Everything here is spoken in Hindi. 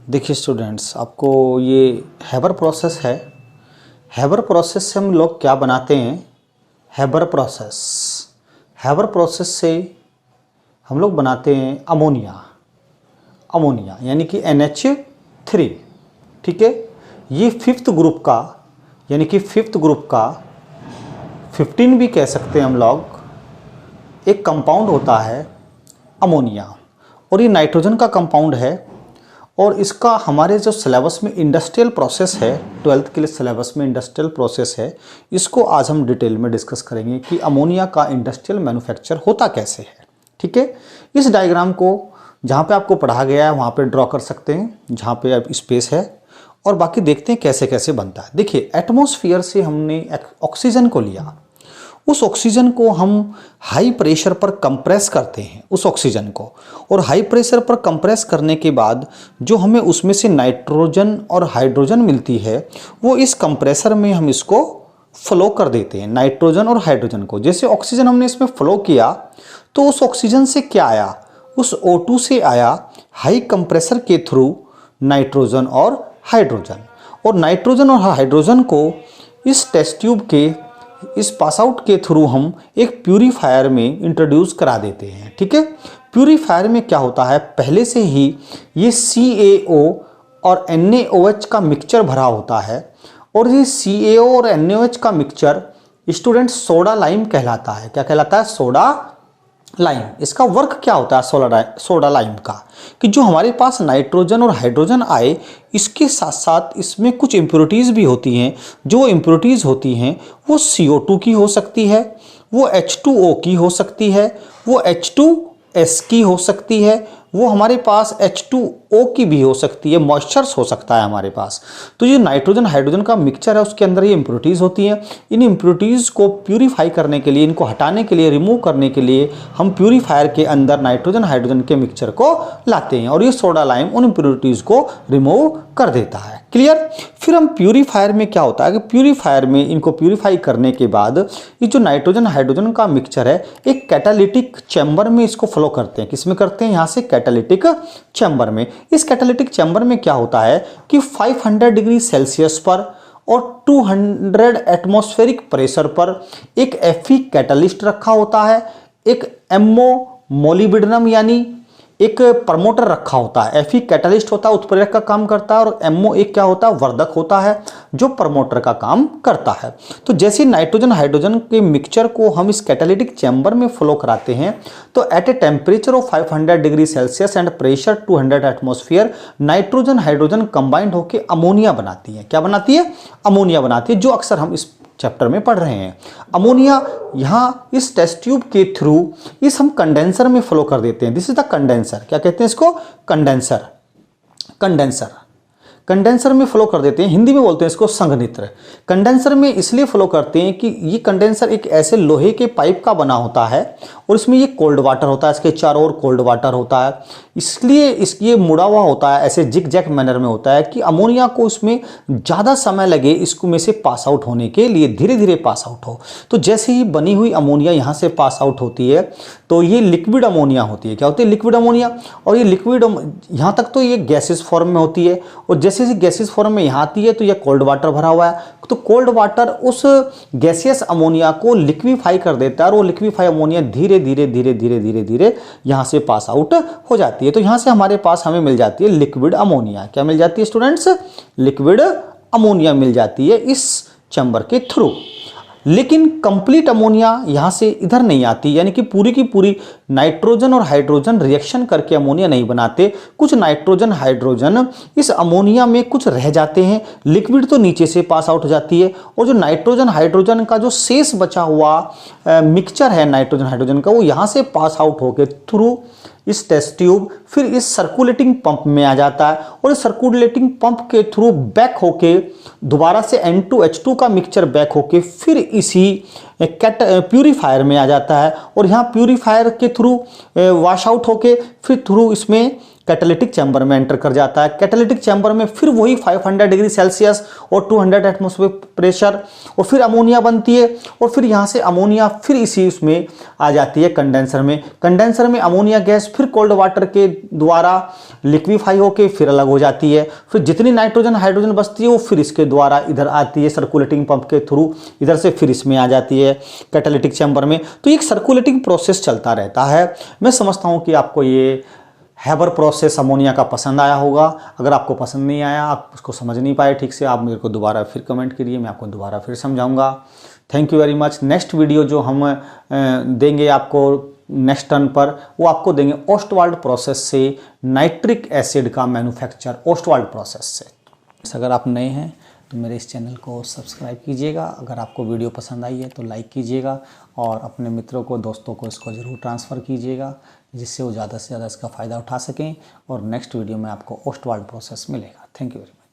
देखिए स्टूडेंट्स, आपको ये हैबर प्रोसेस है। हैबर प्रोसेस से हम लोग क्या बनाते हैं? हैबर प्रोसेस से हम लोग बनाते हैं अमोनिया यानी कि NH3। ठीक है, ये फिफ्थ ग्रुप का यानी कि 15 भी कह सकते हैं हम लोग, एक कंपाउंड होता है अमोनिया, और ये नाइट्रोजन का कंपाउंड है। और इसका हमारे जो सिलेबस में इंडस्ट्रियल प्रोसेस है, 12th के लिए सिलेबस में इंडस्ट्रियल प्रोसेस है, इसको आज हम डिटेल में डिस्कस करेंगे कि अमोनिया का इंडस्ट्रियल मैन्युफैक्चर होता कैसे है। ठीक है, इस डायग्राम को जहाँ पे आपको पढ़ा गया है वहाँ पे ड्रॉ कर सकते हैं, जहाँ पे अब स्पेस है, और बाकी देखते हैं कैसे कैसे बनता है। देखिए, एटमॉस्फेयर से हमने ऑक्सीजन को लिया, उस ऑक्सीजन को हम हाई प्रेशर पर कंप्रेस करते हैं उस ऑक्सीजन को, और हाई प्रेशर पर कंप्रेस करने के बाद जो हमें उसमें से नाइट्रोजन और हाइड्रोजन मिलती है, वो इस कंप्रेसर में हम इसको फ्लो कर देते हैं, नाइट्रोजन और हाइड्रोजन को। जैसे ऑक्सीजन हमने इसमें फ्लो किया तो उस ऑक्सीजन से क्या आया? उस O2 से आया हाई कंप्रेसर के थ्रू नाइट्रोजन और हाइड्रोजन, और नाइट्रोजन और हाइड्रोजन को इस टेस्ट ट्यूब के इस पास आउट के थ्रू हम एक प्यूरीफायर में इंट्रोड्यूस करा देते हैं। ठीक है, प्यूरीफायर में क्या होता है, पहले से ही ये CaO और NaOH का मिक्सचर भरा होता है, और ये CaO और NaOH का मिक्सचर स्टूडेंट सोडा लाइम कहलाता है। क्या कहलाता है? Soda lime. इसका वर्क क्या होता है सोडा लाइम का, कि जो हमारे पास नाइट्रोजन और हाइड्रोजन आए, इसके साथ साथ इसमें कुछ इम्प्योरिटीज़ भी होती हैं। जो इम्प्योरिटीज़ होती हैं वो CO2 की हो सकती है, वो H2O की हो सकती है, वो H2S की हो सकती है, वो हमारे पास H2O की भी हो सकती है, मॉइस्चर्स हो सकता है हमारे पास। तो ये नाइट्रोजन हाइड्रोजन का मिक्सचर है, उसके अंदर ये इम्प्योरिटीज़ होती हैं। इन इम्प्योरिटीज़ को प्यूरीफाई करने के लिए, इनको हटाने के लिए, रिमूव करने के लिए हम प्यूरीफायर के अंदर नाइट्रोजन हाइड्रोजन के मिक्सचर को लाते हैं, और ये सोडा लाइम उन इम्प्योरिटीज़ को रिमूव कर देता है। क्लियर? फिर हम प्यूरीफायर में क्या होता है कि प्यूरीफायर में इनको प्यूरीफाई करने के बाद ये जो नाइट्रोजन हाइड्रोजन का मिक्सचर है, एक कैटालिटिक चैम्बर में इसको फ्लो करते हैं। किसमें करते हैं? यहाँ से कैटालिटिक चैम्बर में। इस कैटालिटिक चैम्बर में क्या होता है कि 500 डिग्री सेल्सियस पर और 200 एटमॉस्फेरिक प्रेशर पर एक Fe कैटालिस्ट रखा होता है, एक MO मोलिब्डेनम यानी एक प्रमोटर रखा होता है। Fe कैटालिस्ट होता है, उत्प्रेरक का काम करता है, और MO एक क्या होता है? वर्धक होता है, जो प्रमोटर का काम करता है। तो जैसे नाइट्रोजन हाइड्रोजन के मिक्सचर को हम इस कैटालिटिक चैम्बर में फ्लो कराते हैं, तो at a temperature of 500 degree Celsius and pressure 200 atmosphere, nitrogen hydrogen combined होकर अमोनिया बनाती है। क्या बनाती है? अमोनिया बनाती है, जो अक्सर हम इस चैप्टर में पढ़ रहे हैं। अमोनिया यहाँ इस टेस्ट ट्यूब के थ्रू इस हम कंडेंसर में फ्लो कर देते हैं। This is the condenser. क्या कहते हैं इसको? कंडेंसर में फ्लो कर देते हैं। हिंदी में बोलते हैं इसको संघनित्र। कंडेंसर में इसलिए फ्लो करते हैं कि ये कंडेंसर एक ऐसे लोहे के पाइप का बना होता है, और इसमें ये कोल्ड वाटर होता है, इसके चारों ओर कोल्ड वाटर होता है, इसलिए ये मुड़ा हुआ होता है, ऐसे जिग जैग मैनर में होता है कि अमोनिया को इसमें ज़्यादा समय लगे इसको में से पास आउट होने के लिए, धीरे धीरे पास आउट हो। तो जैसे ही बनी हुई अमोनिया यहाँ से पास आउट होती है तो ये लिक्विड अमोनिया होती है। क्या होती है? Liquid ammonia. और ये लिक्विड यहाँ तक तो ये गैसेस फॉर्म में होती है, और जैसे जैसे गैसेस फॉर्म में यहाँ आती है तो यह कोल्ड वाटर भरा हुआ है, तो कोल्ड वाटर उस गैसियस अमोनिया को लिक्विफाई कर देता है, और वो लिक्विफाई अमोनिया धीरे धीरे धीरे धीरे धीरे धीरे यहाँ से पास आउट हो जाती है। तो यहाँ से हमारे पास हमें मिल जाती है लिक्विड अमोनिया। क्या मिल जाती है स्टूडेंट्स? लिक्विड अमोनिया मिल जाती है इस चैम्बर के थ्रू। लेकिन कंप्लीट अमोनिया यहाँ से इधर नहीं आती, यानी कि पूरी की पूरी नाइट्रोजन और हाइड्रोजन रिएक्शन करके अमोनिया नहीं बनाते। कुछ नाइट्रोजन हाइड्रोजन इस अमोनिया में कुछ रह जाते हैं, लिक्विड तो नीचे से पास आउट हो जाती है, और जो नाइट्रोजन हाइड्रोजन का जो शेष बचा हुआ मिक्सचर है नाइट्रोजन हाइड्रोजन का, वो यहाँ से पास आउट होकर थ्रू इस टेस्ट ट्यूब फिर इस सर्कुलेटिंग पंप में आ जाता है, और इस सर्कुलेटिंग पंप के थ्रू बैक होके दोबारा से N2H2 का मिक्सचर बैक होके फिर इसी प्यूरीफायर में आ जाता है, और यहाँ प्यूरीफायर के थ्रू वॉश आउट होके फिर थ्रू इसमें कैटालिटिक चैम्बर में एंटर कर जाता है। कैटालिटिक चैम्बर में फिर वही 500 डिग्री सेल्सियस और 200 एटमॉस्फेरिक प्रेशर और फिर अमोनिया बनती है और फिर यहाँ से अमोनिया फिर इसी उसमें आ जाती है कंडेंसर में। कंडेंसर में अमोनिया गैस फिर कोल्ड वाटर के द्वारा लिक्विफाई होकर फिर अलग हो जाती है। फिर जितनी नाइट्रोजन हाइड्रोजन बचती है वो फिर इसके द्वारा इधर आती है सर्कुलेटिंग पंप के थ्रू, इधर से फिर इसमें आ जाती है कैटालिटिक चैम्बर में। तो एक सर्कुलेटिंग प्रोसेस चलता रहता है। मैं समझता हूँ कि आपको ये हैबर प्रोसेस अमोनिया का पसंद आया होगा। अगर आपको पसंद नहीं आया, आप उसको समझ नहीं पाए ठीक से, आप मेरे को दोबारा फिर कमेंट करिए, मैं आपको दोबारा फिर समझाऊंगा। Thank you very much. Next video जो हम देंगे आपको नेक्स्ट टर्न पर, वो आपको देंगे ओस्टवाल्ड प्रोसेस से नाइट्रिक एसिड का मैन्युफैक्चर, ओस्टवाल्ड प्रोसेस से। अगर आप नए हैं तो मेरे इस चैनल को सब्सक्राइब कीजिएगा। अगर आपको वीडियो पसंद आई है तो लाइक कीजिएगा और अपने मित्रों को, दोस्तों को इसको ज़रूर ट्रांसफ़र कीजिएगा, जिससे वो ज़्यादा से ज़्यादा इसका फ़ायदा उठा सकें। और नेक्स्ट वीडियो में आपको ओस्टवाल्ड प्रोसेस मिलेगा। Thank you very much.